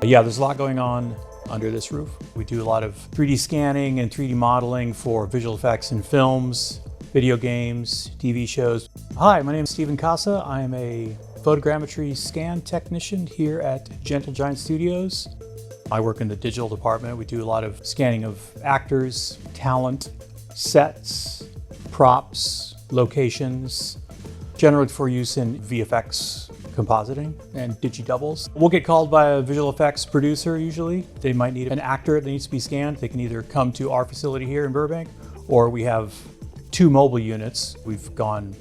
Yeah, there's a lot going on under this roof. We do a lot of 3D scanning and 3D modeling for visual effects in films, video games, TV shows. Hi, my name is Steven Casa. I am a photogrammetry scan technician here at Gentle Giant Studios. I work in the digital department. We do a lot of scanning of actors, talent, sets, props, locations, generally for use in VFX compositing and digi-doubles. We'll get called by a visual effects producer usually. They might need an actor that needs to be scanned. They can either come to our facility here in Burbank, or we have 2 mobile units. We've gone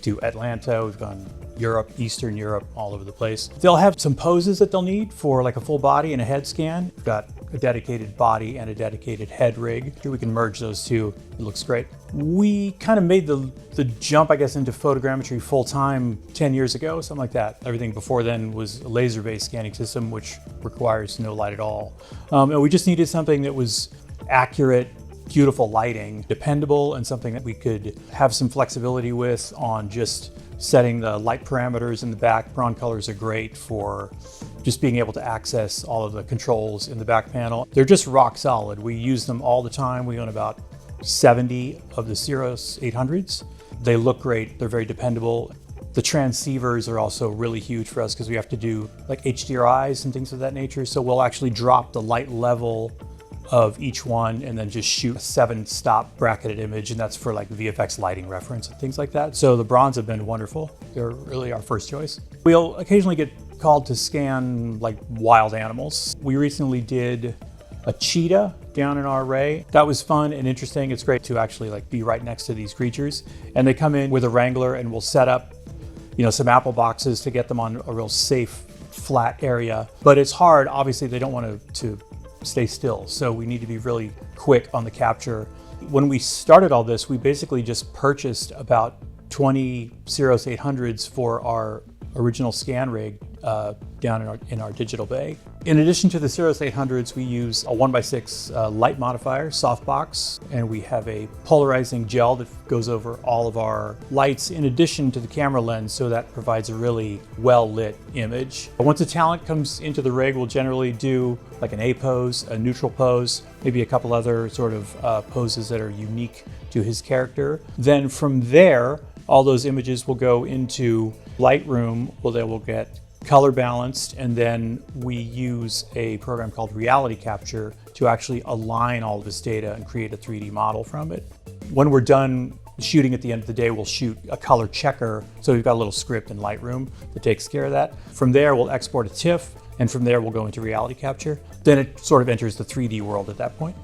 to Atlanta, we've gone Europe, Eastern Europe, all over the place. They'll have some poses that they'll need for like a full body and a head scan. We've got a dedicated body and a dedicated head rig. Here we can merge those two. It looks great. We kind of made the jump, I guess, into photogrammetry full-time 10 years ago, something like that. Everything before then was a laser-based scanning system, which requires no light at all. And we just needed something that was accurate, beautiful lighting, dependable, and something that we could have some flexibility with on just setting the light parameters in the back. Broncolors are great for just being able to access all of the controls in the back panel. They're just rock solid. We use them all the time. We own about 70 of the Ceros 800s. They look great. They're very dependable. The transceivers are also really huge for us because we have to do like HDRIs and things of that nature. So we'll actually drop the light level of each one and then just shoot a 7-stop bracketed image, and that's for like VFX lighting reference and things like that. So the bronze have been wonderful. They're really our first choice. We'll occasionally get called to scan like wild animals. We recently did a cheetah down in our array. That was fun and interesting. It's great to actually like be right next to these creatures. And they come in with a Wrangler and we'll set up, some apple boxes to get them on a real safe, flat area. But it's hard. Obviously, they don't want to stay still. So we need to be really quick on the capture. When we started all this, we basically just purchased about 20 Ceros 800s for our original scan rig down in our digital bay. In addition to the Ceros 800s, we use a 1x6 light modifier, softbox, and we have a polarizing gel that goes over all of our lights in addition to the camera lens, so that provides a really well-lit image. Once a talent comes into the rig, we'll generally do like an A pose, a neutral pose, maybe a couple other sort of poses that are unique to his character. Then from there, all those images will go into Lightroom, where they will get color balanced, and then we use a program called Reality Capture to actually align all of this data and create a 3D model from it. When we're done shooting at the end of the day, we'll shoot a color checker. So we've got a little script in Lightroom that takes care of that. From there, we'll export a TIFF, and from there, we'll go into Reality Capture. Then it sort of enters the 3D world at that point.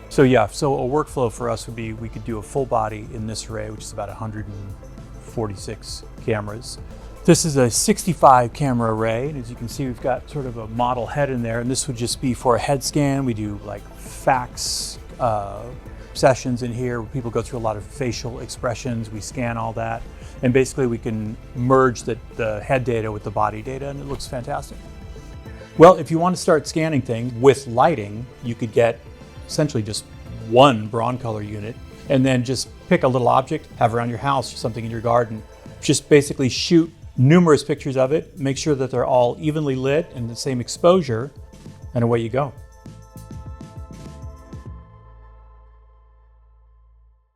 So yeah, so a workflow for us would be we could do a full body in this array, which is about 146 cameras. This is a 65 camera array, and as you can see, we've got sort of a model head in there, and this would just be for a head scan. We do like fax sessions in here where people go through a lot of facial expressions. We scan all that, and basically we can merge the head data with the body data, and it looks fantastic. Well, if you want to start scanning things with lighting, you could get essentially just one Broncolor unit and then just pick a little object, have around your house or something in your garden. Just basically shoot numerous pictures of it, make sure that they're all evenly lit and the same exposure, and away you go.